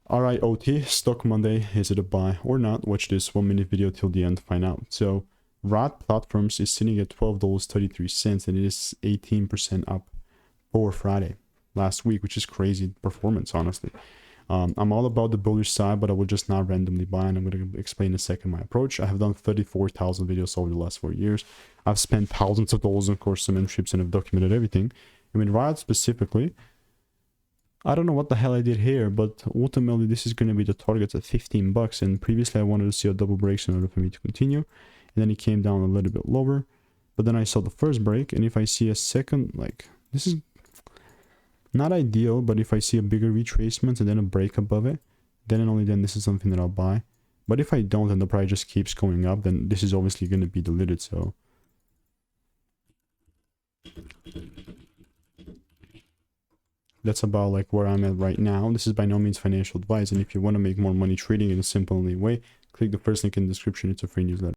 RIOT Stock Monday, is it a buy or not? Watch this 1-minute video till the end to find out. So RIOT Platforms is sitting at $12.33 and it is 18% up for Friday last week, which is crazy performance, honestly. I'm all about the bullish side, but I will just not randomly buy, and I'm going to explain in a second my approach. I have done 34,000 videos over the last 4 years. I've spent thousands of dollars on course some mentorships and have documented everything. I mean, RIOT specifically, I don't know what the hell I did here, but ultimately this is going to be the target at 15 bucks. And previously I wanted to see a double break in order for me to continue. And then it came down a little bit lower, but then I saw the first break. And if I see a second, like, this is not ideal, but if I see a bigger retracement and then a break above it, then and only then this is something that I'll buy. But if I don't and the price just keeps going up, then this is obviously going to be deleted. So that's about like where I'm at right now. This is by no means financial advice, and if you want to make more money trading in a simple only way, click the first link in the description. It's a free newsletter.